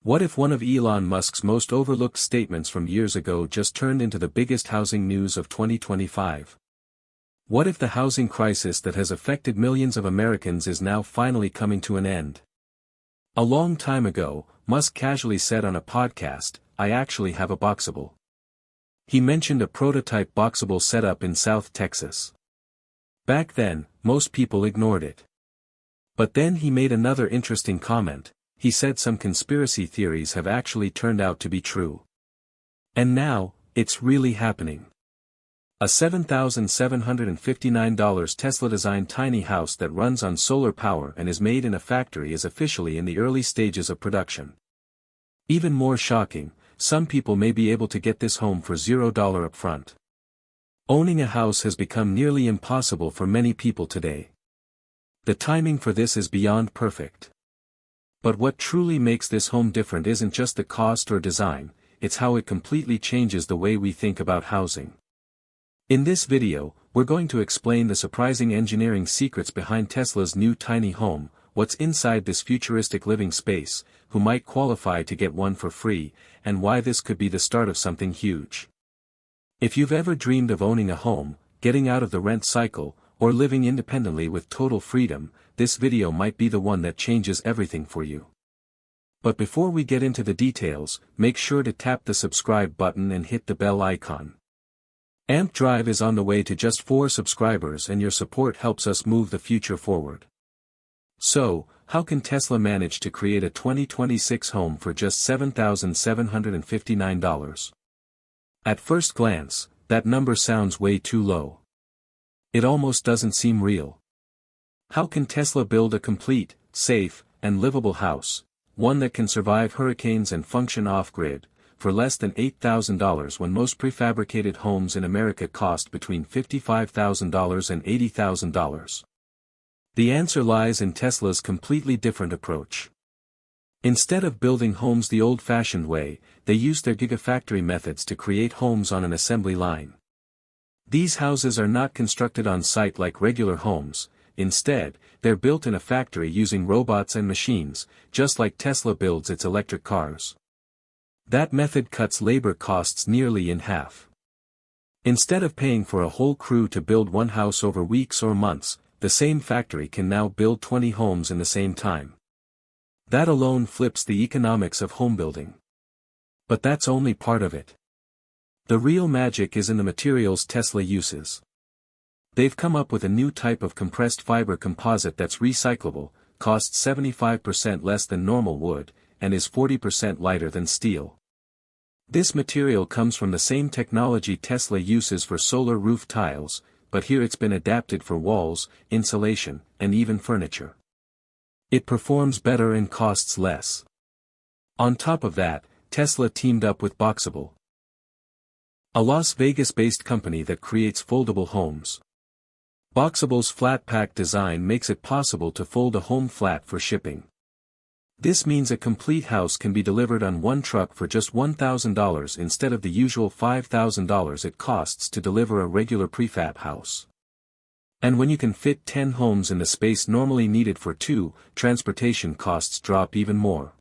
What if one of Elon Musk's most overlooked statements from years ago just turned into the biggest housing news of 2025? What if the housing crisis that has affected millions of Americans is now finally coming to an end? A long time ago, Musk casually said on a podcast, "I actually have a Boxabl." He mentioned a prototype Boxabl setup in South Texas. Back then, most people ignored it. But then he made another interesting comment. He said some conspiracy theories have actually turned out to be true. And now, it's really happening. A $7,759 Tesla-designed tiny house that runs on solar power and is made in a factory is officially in the early stages of production. Even more shocking, some people may be able to get this home for $0 upfront. Owning a house has become nearly impossible for many people today. The timing for this is beyond perfect. But what truly makes this home different isn't just the cost or design, it's how it completely changes the way we think about housing. In this video, we're going to explain the surprising engineering secrets behind Tesla's new tiny home, what's inside this futuristic living space, who might qualify to get one for free, and why this could be the start of something huge. If you've ever dreamed of owning a home, getting out of the rent cycle, or living independently with total freedom, this video might be the one that changes everything for you. But before we get into the details, make sure to tap the subscribe button and hit the bell icon. Amp Drive is on the way to just 4 subscribers, and your support helps us move the future forward. So, how can Tesla manage to create a 2026 home for just $7,759? At first glance, that number sounds way too low. It almost doesn't seem real. How can Tesla build a complete, safe, and livable house, one that can survive hurricanes and function off-grid, for less than $8,000 when most prefabricated homes in America cost between $55,000 and $80,000? The answer lies in Tesla's completely different approach. Instead of building homes the old-fashioned way, they use their gigafactory methods to create homes on an assembly line. These houses are not constructed on site like regular homes. Instead, they're built in a factory using robots and machines, just like Tesla builds its electric cars. That method cuts labor costs nearly in half. Instead of paying for a whole crew to build one house over weeks or months, the same factory can now build 20 homes in the same time. That alone flips the economics of home building. But that's only part of it. The real magic is in the materials Tesla uses. They've come up with a new type of compressed fiber composite that's recyclable, costs 75% less than normal wood, and is 40% lighter than steel. This material comes from the same technology Tesla uses for solar roof tiles, but here it's been adapted for walls, insulation, and even furniture. It performs better and costs less. On top of that, Tesla teamed up with Boxabl, a Las Vegas-based company that creates foldable homes. Boxabl's flat-pack design makes it possible to fold a home flat for shipping. This means a complete house can be delivered on one truck for just $1,000 instead of the usual $5,000 it costs to deliver a regular prefab house. And when you can fit 10 homes in the space normally needed for 2, transportation costs drop even more.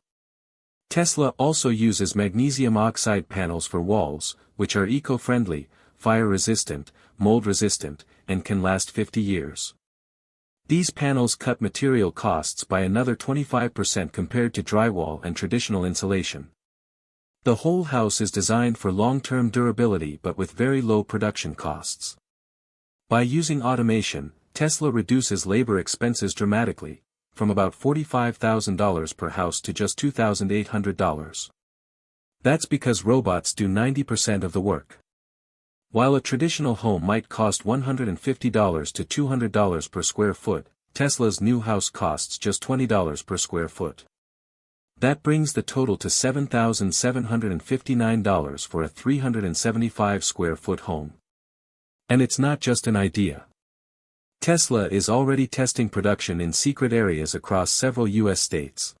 Tesla also uses magnesium oxide panels for walls, which are eco-friendly, fire-resistant, mold-resistant, and can last 50 years. These panels cut material costs by another 25% compared to drywall and traditional insulation. The whole house is designed for long-term durability but with very low production costs. By using automation, Tesla reduces labor expenses dramatically, from about $45,000 per house to just $2,800. That's because robots do 90% of the work. While a traditional home might cost $150 to $200 per square foot, Tesla's new house costs just $20 per square foot. That brings the total to $7,759 for a 375 square foot home. And it's not just an idea. Tesla is already testing production in secret areas across several U.S. states.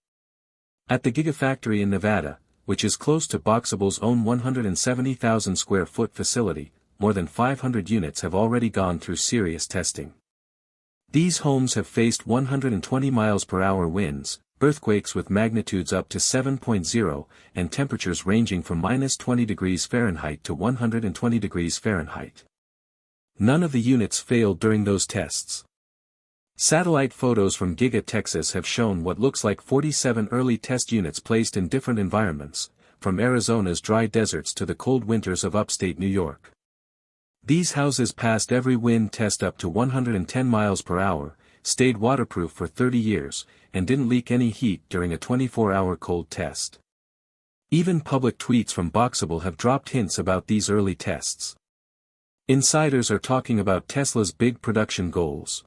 At the Gigafactory in Nevada, which is close to Boxabl's own 170,000 square foot facility, more than 500 units have already gone through serious testing. These homes have faced 120 miles per hour winds, earthquakes with magnitudes up to 7.0, and temperatures ranging from -20 degrees Fahrenheit to 120 degrees Fahrenheit. None of the units failed during those tests. Satellite photos from Giga Texas have shown what looks like 47 early test units placed in different environments, from Arizona's dry deserts to the cold winters of upstate New York. These houses passed every wind test up to 110 miles per hour, stayed waterproof for 30 years, and didn't leak any heat during a 24-hour cold test. Even public tweets from Boxabl have dropped hints about these early tests. Insiders are talking about Tesla's big production goals.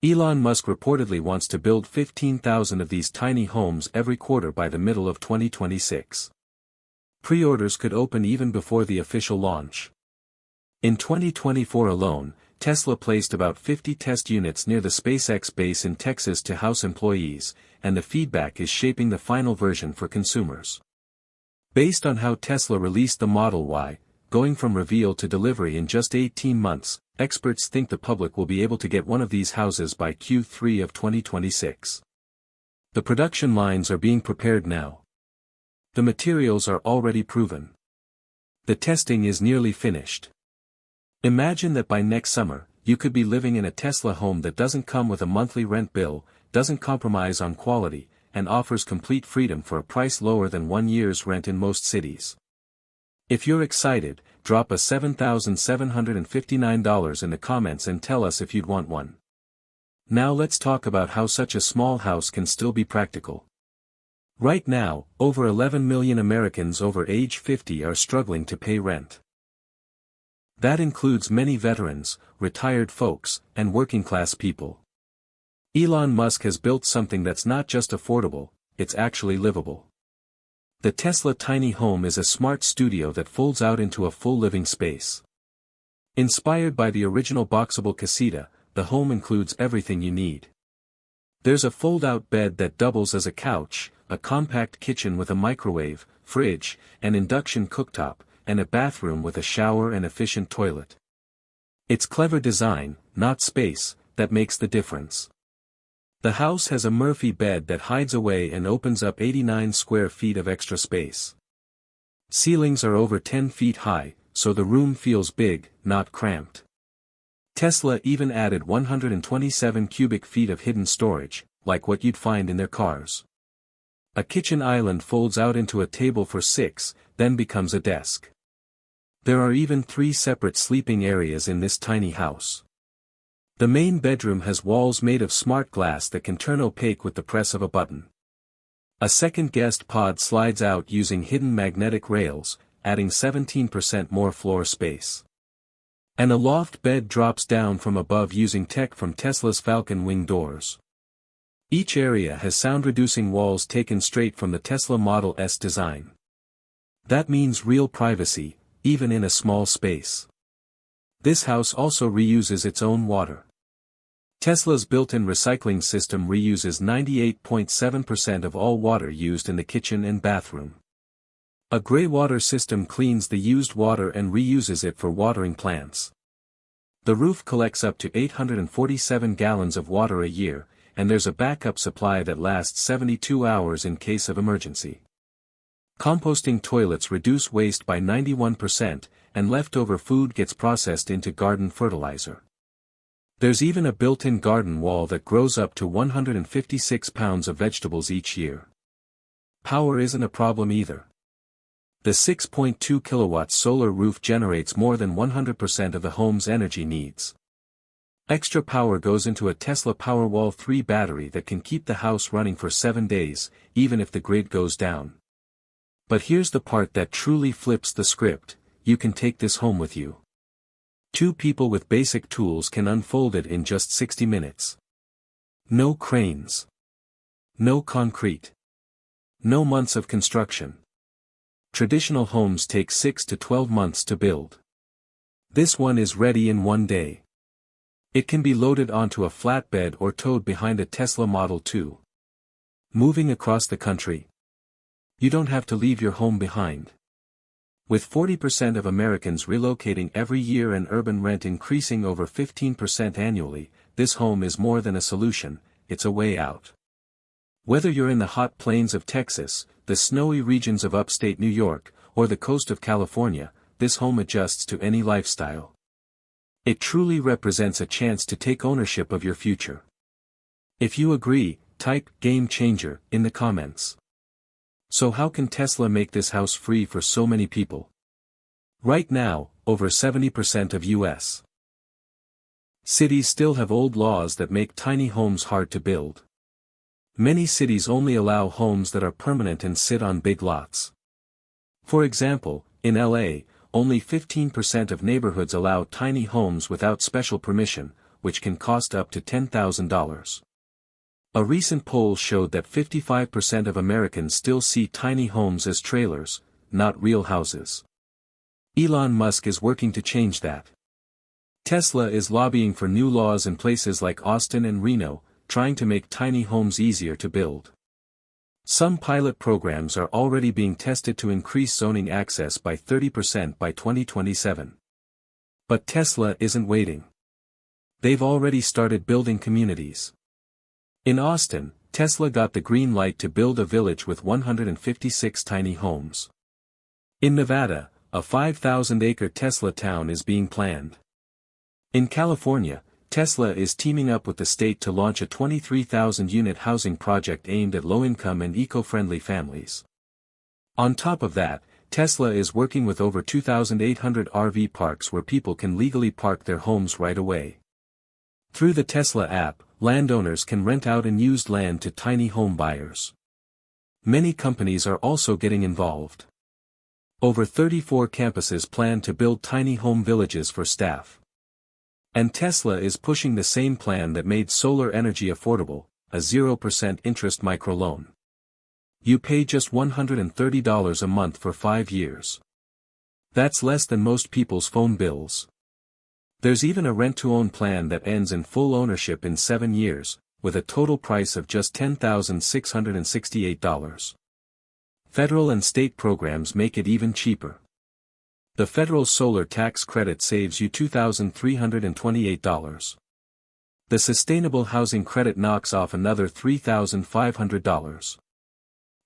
Elon Musk reportedly wants to build 15,000 of these tiny homes every quarter by the middle of 2026. Pre-orders could open even before the official launch. In 2024 alone, Tesla placed about 50 test units near the SpaceX base in Texas to house employees, and the feedback is shaping the final version for consumers. Based on how Tesla released the Model Y, going from reveal to delivery in just 18 months, experts think the public will be able to get one of these houses by Q3 of 2026. The production lines are being prepared now. The materials are already proven. The testing is nearly finished. Imagine that by next summer, you could be living in a Tesla home that doesn't come with a monthly rent bill, doesn't compromise on quality, and offers complete freedom for a price lower than 1 year's rent in most cities. If you're excited, drop a $7,759 in the comments and tell us if you'd want one. Now let's talk about how such a small house can still be practical. Right now, over 11 million Americans over age 50 are struggling to pay rent. That includes many veterans, retired folks, and working-class people. Elon Musk has built something that's not just affordable, it's actually livable. The Tesla tiny home is a smart studio that folds out into a full living space. Inspired by the original Boxabl casita, the home includes everything you need. There's a fold-out bed that doubles as a couch, a compact kitchen with a microwave, fridge, an induction cooktop, and a bathroom with a shower and efficient toilet. It's clever design, not space, that makes the difference. The house has a Murphy bed that hides away and opens up 89 square feet of extra space. Ceilings are over 10 feet high, so the room feels big, not cramped. Tesla even added 127 cubic feet of hidden storage, like what you'd find in their cars. A kitchen island folds out into a table for 6, then becomes a desk. There are even 3 separate sleeping areas in this tiny house. The main bedroom has walls made of smart glass that can turn opaque with the press of a button. A second guest pod slides out using hidden magnetic rails, adding 17% more floor space. And a loft bed drops down from above using tech from Tesla's Falcon Wing doors. Each area has sound-reducing walls taken straight from the Tesla Model S design. That means real privacy, even in a small space. This house also reuses its own water. Tesla's built-in recycling system reuses 98.7% of all water used in the kitchen and bathroom. A gray water system cleans the used water and reuses it for watering plants. The roof collects up to 847 gallons of water a year, and there's a backup supply that lasts 72 hours in case of emergency. Composting toilets reduce waste by 91%, and leftover food gets processed into garden fertilizer. There's even a built-in garden wall that grows up to 156 pounds of vegetables each year. Power isn't a problem either. The 6.2 kilowatt solar roof generates more than 100% of the home's energy needs. Extra power goes into a Tesla Powerwall 3 battery that can keep the house running for 7 days, even if the grid goes down. But here's the part that truly flips the script: you can take this home with you. 2 people with basic tools can unfold it in just 60 minutes. No cranes. No concrete. No months of construction. Traditional homes take 6 to 12 months to build. This one is ready in 1 day. It can be loaded onto a flatbed or towed behind a Tesla Model 2. Moving across the country. You don't have to leave your home behind. With 40% of Americans relocating every year and urban rent increasing over 15% annually, this home is more than a solution, it's a way out. Whether you're in the hot plains of Texas, the snowy regions of upstate New York, or the coast of California, this home adjusts to any lifestyle. It truly represents a chance to take ownership of your future. If you agree, type "game changer" in the comments. So how can Tesla make this house free for so many people? Right now, over 70% of U.S. cities still have old laws that make tiny homes hard to build. Many cities only allow homes that are permanent and sit on big lots. For example, in LA, only 15% of neighborhoods allow tiny homes without special permission, which can cost up to $10,000. A recent poll showed that 55% of Americans still see tiny homes as trailers, not real houses. Elon Musk is working to change that. Tesla is lobbying for new laws in places like Austin and Reno, trying to make tiny homes easier to build. Some pilot programs are already being tested to increase zoning access by 30% by 2027. But Tesla isn't waiting. They've already started building communities. In Austin, Tesla got the green light to build a village with 156 tiny homes. In Nevada, a 5,000-acre Tesla town is being planned. In California, Tesla is teaming up with the state to launch a 23,000-unit housing project aimed at low-income and eco-friendly families. On top of that, Tesla is working with over 2,800 RV parks where people can legally park their homes right away. Through the Tesla app, landowners can rent out unused land to tiny home buyers. Many companies are also getting involved. Over 34 campuses plan to build tiny home villages for staff. And Tesla is pushing the same plan that made solar energy affordable, a 0% interest microloan. You pay just $130 a month for 5 years. That's less than most people's phone bills. There's even a rent-to-own plan that ends in full ownership in 7 years, with a total price of just $10,668. Federal and state programs make it even cheaper. The federal solar tax credit saves you $2,328. The sustainable housing credit knocks off another $3,500.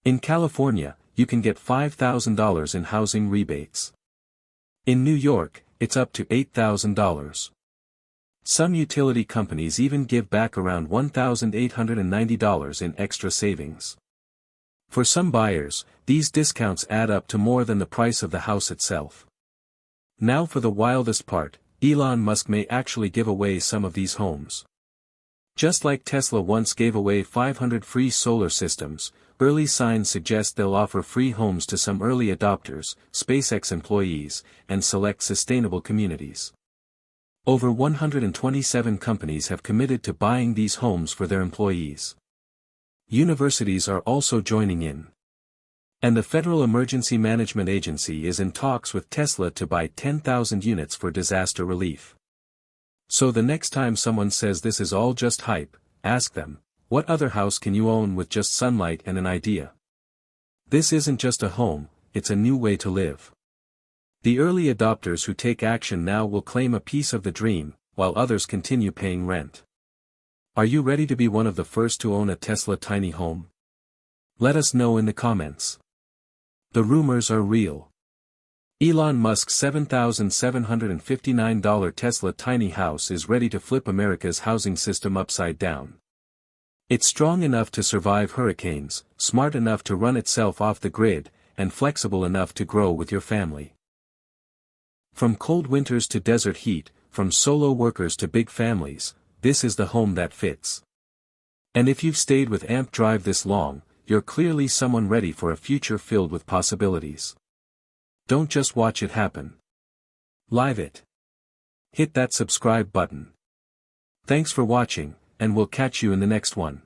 In California, you can get $5,000 in housing rebates. In New York, it's up to $8,000. Some utility companies even give back around $1,890 in extra savings. For some buyers, these discounts add up to more than the price of the house itself. Now for the wildest part, Elon Musk may actually give away some of these homes. Just like Tesla once gave away 500 free solar systems, early signs suggest they'll offer free homes to some early adopters, SpaceX employees, and select sustainable communities. Over 127 companies have committed to buying these homes for their employees. Universities are also joining in. And the Federal Emergency Management Agency is in talks with Tesla to buy 10,000 units for disaster relief. So the next time someone says this is all just hype, ask them, what other house can you own with just sunlight and an idea? This isn't just a home, it's a new way to live. The early adopters who take action now will claim a piece of the dream, while others continue paying rent. Are you ready to be one of the first to own a Tesla tiny home? Let us know in the comments. The rumors are real. Elon Musk's $7,759 Tesla tiny house is ready to flip America's housing system upside down. It's strong enough to survive hurricanes, smart enough to run itself off the grid, and flexible enough to grow with your family. From cold winters to desert heat, from solo workers to big families, this is the home that fits. And if you've stayed with AMP Drive this long, you're clearly someone ready for a future filled with possibilities. Don't just watch it happen. Live it. Hit that subscribe button. Thanks for watching, and we'll catch you in the next one.